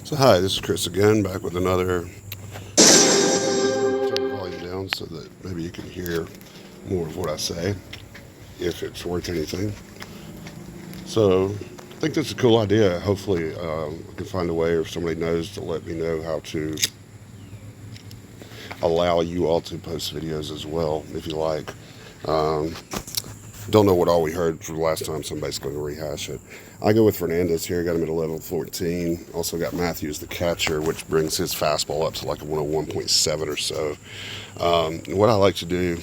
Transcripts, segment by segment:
So hi, this is Chris again, back with another. Turn the volume down so that maybe you can hear more of what I say, if it's worth anything. So I think that's a cool idea. Hopefully, I can find a way, or if somebody knows, to let me know how to allow you all to post videos as well, if you like. Um, don't know what all we heard from the last time, so I'm basically going to rehash it. I go with Fernandez here, got him at a level 14. Also got Matthews, the catcher, which brings his fastball up to like a 101.7 or so. What I like to do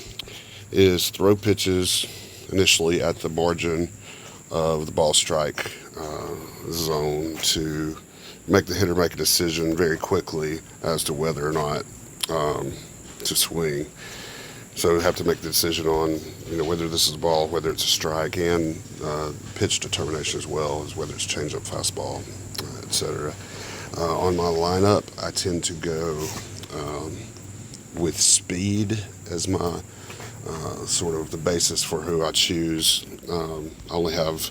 is throw pitches initially at the margin of the ball strike zone to make the hitter make a decision very quickly as to whether or not to swing. So we have to make the decision on, whether this is a ball, whether it's a strike, and pitch determination as well, as whether it's changeup, fastball, etc. On my lineup, I tend to go with speed as my sort of the basis for who I choose. I only have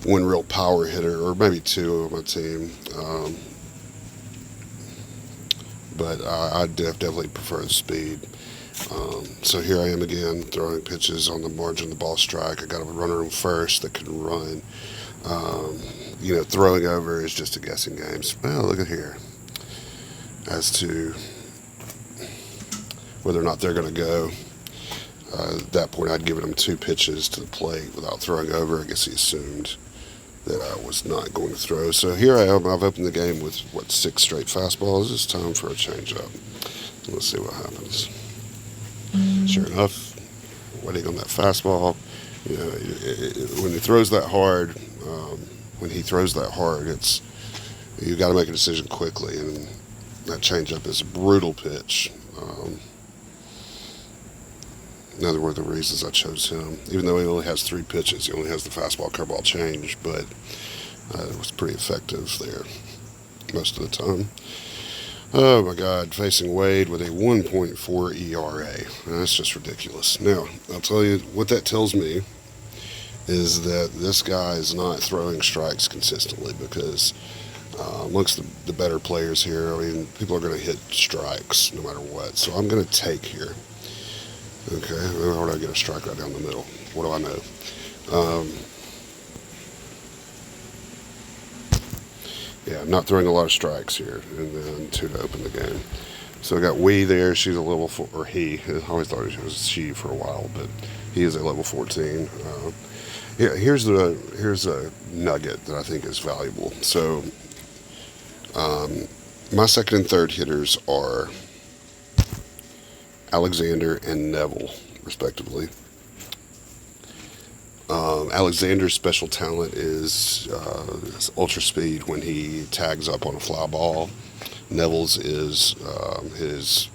one real power hitter, or maybe two on my team, but I definitely prefer the speed. So here I am again, throwing pitches on the margin of the ball strike. I got a runner on first that can run. Throwing over is just a guessing game. Well, look at here. As to whether or not they're going to go, at that point I'd given him two pitches to the plate without throwing over. I guess he assumed that I was not going to throw. So here I am. I've opened the game with, 6 straight fastballs. It's time for a changeup. Let's see what happens. Sure enough, waiting on that fastball. When he throws that hard, it's you got to make a decision quickly, and that changeup is a brutal pitch. Another one of the reasons I chose him, even though he only has 3 pitches, he only has the fastball, curveball, change, but it was pretty effective there most of the time. Oh my God, facing Wade with a 1.4 ERA. That's just ridiculous. Now, I'll tell you what that tells me is that this guy is not throwing strikes consistently, because amongst the better players here, people are going to hit strikes no matter what. So I'm going to take here. Okay, how do I get a strike right down the middle? What do I know? Yeah, I'm not throwing a lot of strikes here, and then 2 to open the game. So I got Wee there. She's a level 4, or he. I always thought it was she for a while, but he is a level 14. Here's a nugget that I think is valuable. So my second and third hitters are Alexander and Neville, respectively. Alexander's special talent is ultra speed when he tags up on a fly ball. Neville's is his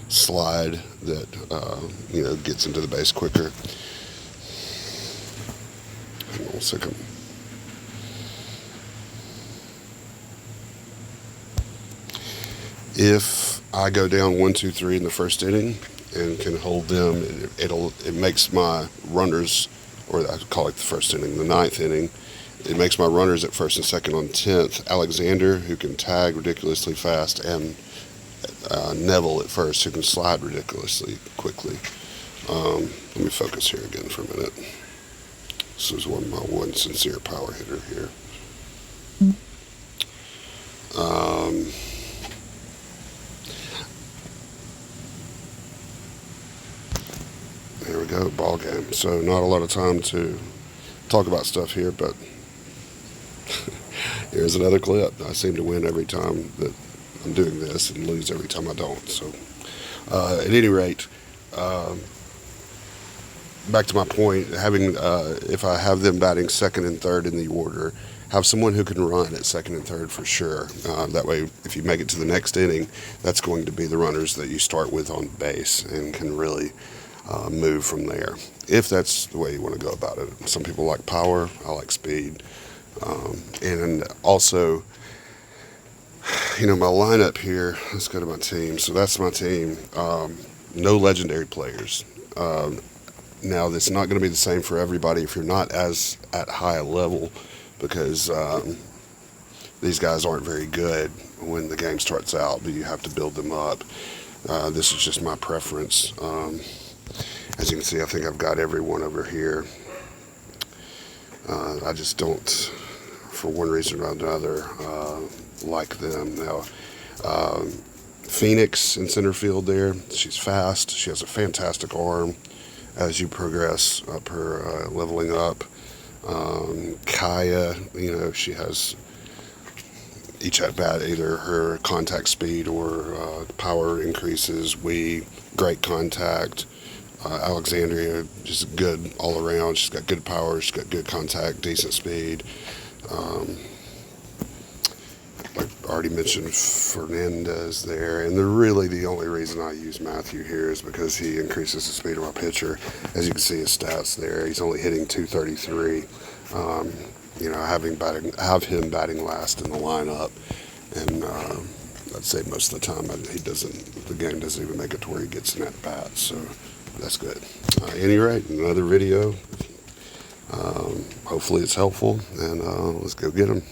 slide that gets into the base quicker. Hang on a second. If I go down 1, 2, 3 in the first inning and can hold them, it makes my runners, or I call it the first inning, the 9th inning, it makes my runners at first and second on 10th. Alexander, who can tag ridiculously fast, and Neville at first, who can slide ridiculously quickly. Let me focus here again for a minute. This is my one sincere power hitter here. There we go, ball game. So not a lot of time to talk about stuff here, but here's another clip. I seem to win every time that I'm doing this and lose every time I don't. So at any rate, back to my point, if I have them batting second and third in the order, have someone who can run at second and third for sure. That way, if you make it to the next inning, that's going to be the runners that you start with on base and can really move from there, if that's the way you want to go about it. Some people like power, I like speed. And also, my lineup here, let's go to my team. So that's my team. No legendary players. Now, that's not going to be the same for everybody if you're not as at high a level, because these guys aren't very good when the game starts out, but you have to build them up. This is just my preference. As you can see, I think I've got everyone over here. I just don't, for one reason or another, like them. Now, Phoenix in center field there, she's fast. She has a fantastic arm as you progress up her leveling up. Kaya, you know, she has each at bat either her contact speed or power increases. Great contact. Alexandria, just good all around. She's got good power. She's got good contact, decent speed. I already mentioned Fernandez there, and really the only reason I use Matthew here is because he increases the speed of my pitcher. As you can see his stats there, he's only hitting 233. You know, have him batting last in the lineup, and I'd say most of the time the game doesn't even make it to where he gets an at bat, so that's good. At any rate, another video. Hopefully it's helpful, and let's go get him.